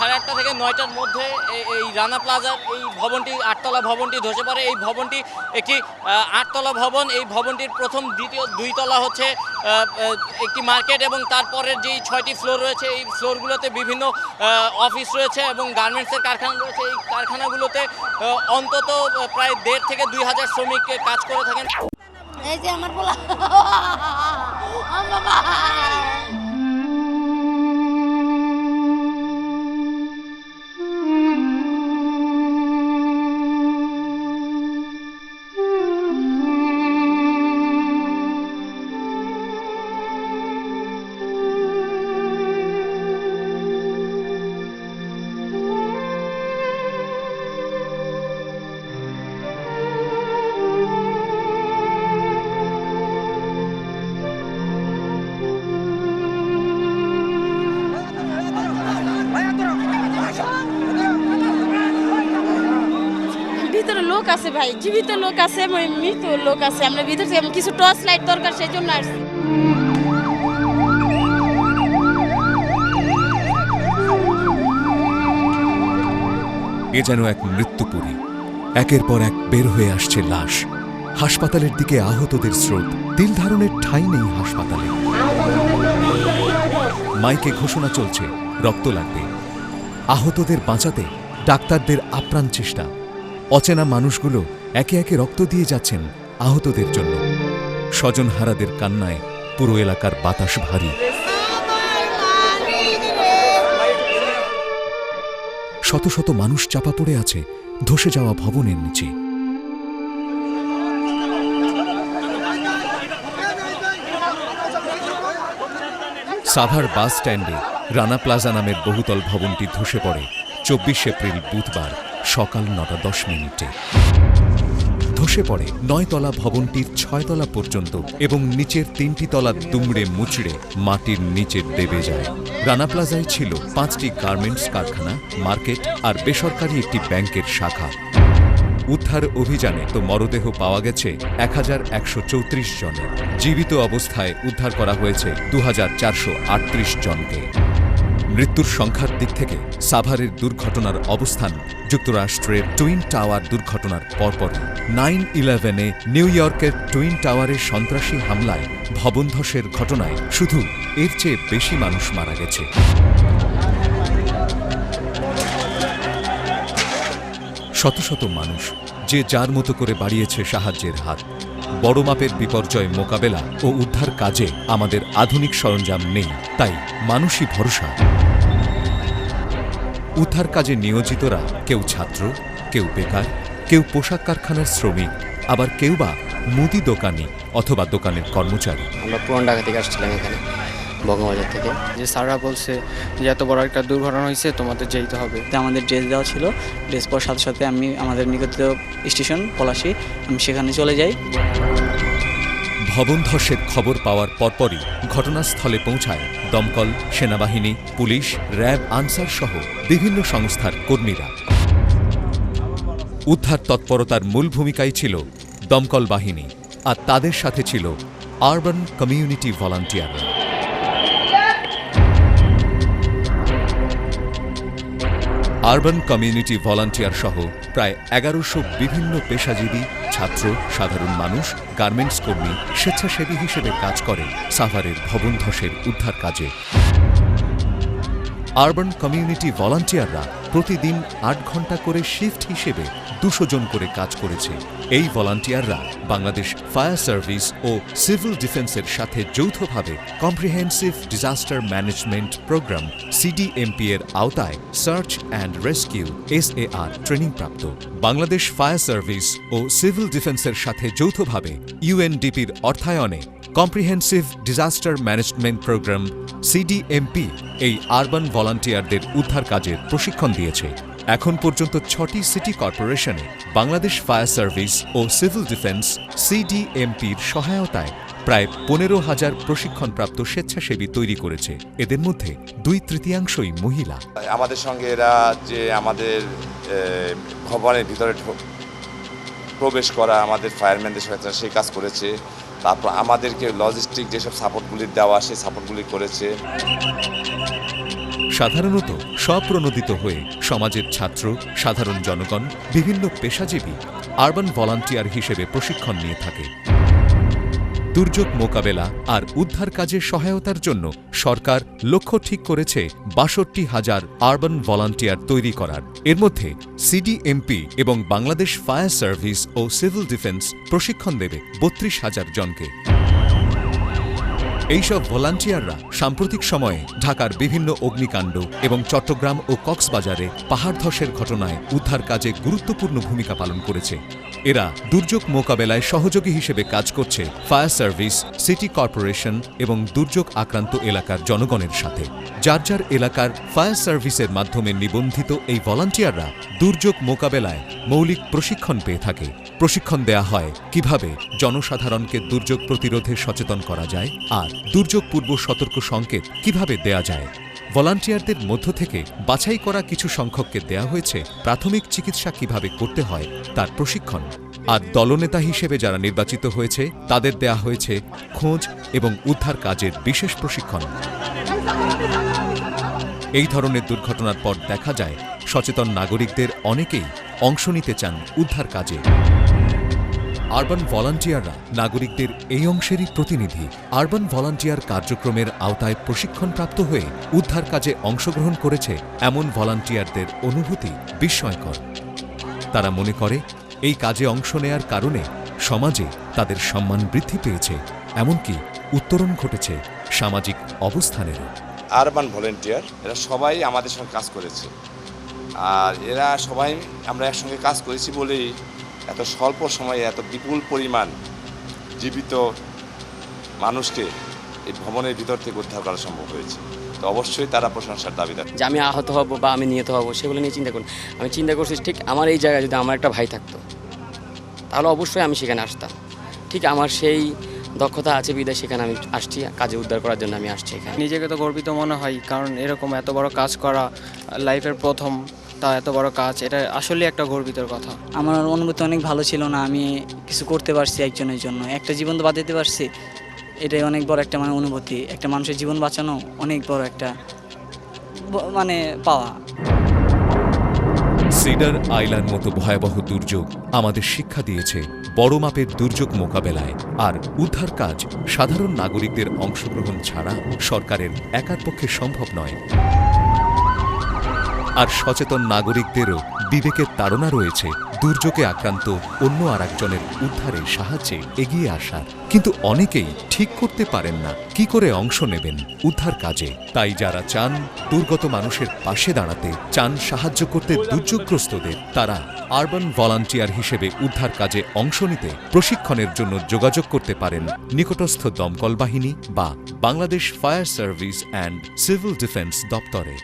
8:30 থেকে 9টার মধ্যে এই রানা প্লাজার এই ভবনটি 8তলা ভবনটি ধসে পড়ে। এই ভবনটি একটি 8তলা ভবন। এই ভবনটির প্রথম দ্বিতীয় 2 তলা হচ্ছে একটি মার্কেট এবং তারপরের যেই 6টি ফ্লোর রয়েছে এই ফ্লোরগুলোতে বিভিন্ন অফিস রয়েছে এবং গার্মেন্টসের কারখানা রয়েছে। এই কারখানাগুলোতে অন্তত প্রায় 1,500 থেকে 2,000 শ্রমিক কাজ করে থাকেন। এই যে আমার বলা বাবা ভিতরে লোক আছে ভাই, জীবিত লোক আছে, মৃত লোক আছে। আমরা ভিতর থেকে কিছু টর্চ লাইট দরকার, সেই জন্য আসছি। এ যেন এক মৃত্যুপুরী। একের পর এক বের হয়ে আসছে লাশ। হাসপাতালের দিকে আহতদের স্রোত। তিল ধারণের ঠাঁই নেই হাসপাতালে। মাইকে ঘোষণা চলছে, রক্ত লাগবে। আহতদের বাঁচাতে ডাক্তারদের আপ্রাণ চেষ্টা। অচেনা মানুষগুলো একে একে রক্ত দিয়ে যাচ্ছেন আহতদের জন্য। স্বজনহারাদের কান্নায় পুরো এলাকার বাতাস ভারী। শত শত মানুষ চাপা পড়ে আছে ধসে যাওয়া ভবনের নিচে। সাভার বাস স্ট্যান্ডে রানা প্লাজা নামের বহুতল ভবনটি ধসে পড়ে 24 এপ্রিল বুধবার সকাল 9:10। ধসে পড়ে 9 তলা ভবনটির 6 তলা পর্যন্ত এবং নিচের 3টি তলা দুমড়ে মুচড়ে মাটির নিচে দেবে যায়। রানা প্লাজায় ছিল 5টি গার্মেন্টস কারখানা, মার্কেট আর বেসরকারি একটি ব্যাংকের শাখা। উদ্ধার অভিযানে তো মরদেহ পাওয়া গেছে 1134 জনের। জীবিত অবস্থায় উদ্ধার করা হয়েছে 2438 জনকে। মৃত্যুর সংখ্যার দিক থেকে সাভারের দুর্ঘটনার অবস্থান যুক্তরাষ্ট্রের টুইন টাওয়ার দুর্ঘটনার পরপরই। 9/11-এ নিউ ইয়র্কের টুইন টাওয়ারের সন্ত্রাসী হামলায় ভবন ধসের ঘটনায় শুধু এর চেয়ে বেশি মানুষ মারা গেছে। শত শত মানুষ যে যার মতো করে বাড়িয়েছে সাহায্যের হাত। বড় মাপের বিপর্যয় মোকাবেলা ও উদ্ধার কাজে আমাদের আধুনিক সরঞ্জাম নেই, তাই মানুষই ভরসা। উদ্ধার কাজে নিয়োজিতরা কেউ ছাত্র, কেউ বেকার, কেউ পোশাক কারখানার শ্রমিক, আবার কেউ বা মুদি দোকানি অথবা দোকানের কর্মচারী। আমরা পুরান ঢাকা থেকে আসছিলাম এখানে বঙ্গবাজার থেকে। যে স্যাররা বলছে যে এত বড় একটা দুর্ঘটনা হয়েছে, তোমাদের যেতে হবে। আমাদের ড্রেস দেওয়া ছিল, ড্রেস পর সাথে সাথে আমি আমাদের নিকটস্থ স্টেশন পলাশী, আমি সেখানে চলে যাই। ভবন ধসের খবর পাওয়ার পরপরই ঘটনাস্থলে পৌঁছায় দমকল, সেনাবাহিনী, পুলিশ, র্যাব, আনসার সহ বিভিন্ন সংস্থার কর্মীরা। উদ্ধার তৎপরতার মূল ভূমিকাই ছিল দমকল বাহিনী, আর তাদের সাথে ছিল আরবান কমিউনিটি ভলান্টিয়াররা। আরবান কমিউনিটি ভলান্টিয়ার সহ প্রায় 1100 বিভিন্ন পেশাজীবী, ছাত্র, সাধারণ মানুষ, গার্মেন্টস কর্মী স্বেচ্ছাসেবী হিসেবে কাজ করে সাভারের ভবন ধসের উদ্ধার কাজে। আরবান কমিউনিটি ভলান্টিয়াররা প্রতিদিন 8 ঘন্টা করে শিফট হিসেবে 200 জন করে কাজ করেছে। এই ভলান্টিয়াররা বাংলাদেশ ফায়ার সার্ভিস ও সিভিল ডিফেন্সের সাথে যৌথভাবে comprehensive disaster management program CDMP এর আওতায় search and rescue SAR training প্রাপ্ত। বাংলাদেশ ফায়ার সার্ভিস ও সিভিল ডিফেন্সের সাথে যৌথভাবে UNDPর অর্থায়নে comprehensive disaster management program CDMP এই আরবান ভলান্টিয়ারদের উদ্ধার কাজের প্রশিক্ষণ দিয়েছে। এখন পর্যন্ত 6টি সিটি কর্পোরেশনে বাংলাদেশ ফায়ার সার্ভিস ও সিভিল ডিফেন্স CDMPর সহায়তায় প্রায় 15,000 প্রশিক্ষণপ্রাপ্ত স্বেচ্ছাসেবী তৈরি করেছে। এদের মধ্যে 2/3 মহিলা। আমাদের সঙ্গে এরা যে আমাদের ভবনের ভিতরে প্রবেশ করা, আমাদের ফায়ারম্যানদের সাথে সেই কাজ করেছে। তারপর আমাদেরকে লজিস্টিক যেসব সাপোর্টগুলি দেওয়া, সেই সাপোর্টগুলি করেছে। সাধারণত স্বপ্রণোদিত হয়ে সমাজের ছাত্র, সাধারণ জনগণ, বিভিন্ন পেশাজীবী আরবান ভলান্টিয়ার হিসেবে প্রশিক্ষণ নিয়ে থাকে। দুর্যোগ মোকাবেলা আর উদ্ধার কাজে সহায়তার জন্য সরকার লক্ষ্য ঠিক করেছে ৬২,০০০ আরবান ভলান্টিয়ার তৈরি করার। এর মধ্যে সিডিএমপি এবং বাংলাদেশ ফায়ার সার্ভিস ও সিভিল ডিফেন্স প্রশিক্ষণ দেবে ৩২,০০০ জনকে। এইসব ভলান্টিয়াররা সাম্প্রতিক সময়ে ঢাকার বিভিন্ন অগ্নিকাণ্ড এবং চট্টগ্রাম ও কক্সবাজারে পাহাড় ধসের ঘটনায় উদ্ধার কাজে গুরুত্বপূর্ণ ভূমিকা পালন করেছে। এরা দুর্যোগ মোকাবেলায় সহযোগী হিসেবে কাজ করছে ফায়ার সার্ভিস, সিটি কর্পোরেশন এবং দুর্যোগ আক্রান্ত এলাকার জনগণের সাথে। যার যার এলাকার ফায়ার সার্ভিসের মাধ্যমে নিবন্ধিত এই ভলান্টিয়াররা দুর্যোগ মোকাবেলায় মৌলিক প্রশিক্ষণ পেয়ে থাকে। প্রশিক্ষণ দেয়া হয় কিভাবে জনসাধারণকে দুর্যোগ প্রতিরোধে সচেতন করা যায় আর দুর্যোগ পূর্ব সতর্ক সংকেত কিভাবে দেয়া যায়। ভলান্টিয়ারদের মধ্য থেকে বাছাই করা কিছু সংখ্যককে দেয়া হয়েছে প্রাথমিক চিকিৎসা কিভাবে করতে হয় তার প্রশিক্ষণ। আর দলনেতা হিসেবে যারা নির্বাচিত হয়েছে তাদের দেয়া হয়েছে খোঁজ এবং উদ্ধার কাজের বিশেষ প্রশিক্ষণ। এই ধরনের দুর্ঘটনার পর দেখা যায় সচেতন নাগরিকদের অনেকেই অংশ নিতে চান উদ্ধার কাজে। আরবান ভলান্টিয়াররা নাগরিকদের এই অংশেরই প্রতিনিধি। আরবান ভলান্টিয়ার কার্যক্রমের আওতায় প্রশিক্ষণপ্রাপ্ত হয়ে উদ্ধার কাজে অংশগ্রহণ করেছে এমন ভলান্টিয়ারদের অনুভূতি বিস্ময়কর। তারা মনে করে এই কাজে অংশ নেয়ার কারণে সমাজে তাদের সম্মান বৃদ্ধি পেয়েছে, এমনকি উত্তরণ ঘটেছে সামাজিক অবস্থানেরও। আরবান ভলেন্টিয়ার এরা সবাই আমাদের সঙ্গে কাজ করেছে, আর এরা সবাই আমরা একসঙ্গে কাজ করেছি বলেই এত স্বল্প সময়ে এত বিপুল পরিমাণ জীবিত মানুষকে এই ভবনের ভিতর থেকে উদ্ধার করা সম্ভব হয়েছে। তো অবশ্যই তারা প্রশংসার দাবিদার। যে আমি আহত হব বা আমি নিহত হব সেগুলো নিয়ে চিন্তা করুন। আমি চিন্তা করছি ঠিক আমার এই জায়গায় যদি আমার একটা ভাই থাকতো তাহলে অবশ্যই আমি সেখানে আসতাম। ঠিক আমার সেই দক্ষতা আছে বিধায় সেখানে আমি আসছি, কাজে উদ্ধার করার জন্য আমি আসছি এখানে। নিজেকে তো গর্বিত মনে হয়, কারণ এরকম এত বড় কাজ করা লাইফের প্রথম, তা এত বড় কাজ, এটা আসলে একটা গর্বিতর কথা। আমার অনুভূতি অনেক ভালো ছিল না, আমি কিছু করতে পারছি একজনের জন্য, একটা জীবন তো বাঁচাতে পারছি, এটাই অনেক বড় একটা অনুভূতি। একটা মানুষের জীবন বাঁচানো অনেক বড় একটা পাওয়া। সিডার আইলার মতো ভয়াবহ দুর্যোগ আমাদের শিক্ষা দিয়েছে বড় মাপের দুর্যোগ মোকাবেলায় আর উদ্ধার কাজ সাধারণ নাগরিকদের অংশগ্রহণ ছাড়া সরকারের একার পক্ষে সম্ভব নয়। আর সচেতন নাগরিকদেরও বিবেকের তাড়না রয়েছে দুর্যোগে আক্রান্ত অন্য আরেকজনের উদ্ধারে সাহায্যে এগিয়ে আসার। কিন্তু অনেকেই ঠিক করতে পারেন না কি করে অংশ নেবেন উদ্ধার কাজে। তাই যারা চান দুর্গত মানুষের পাশে দাঁড়াতে, চান সাহায্য করতে দুর্যোগগ্রস্তদের, তারা আরবান ভলান্টিয়ার হিসেবে উদ্ধার কাজে অংশ নিতে প্রশিক্ষণের জন্য যোগাযোগ করতে পারেন নিকটস্থ দমকল বাহিনী বা Bangladesh fire service and civil defence দপ্তরে।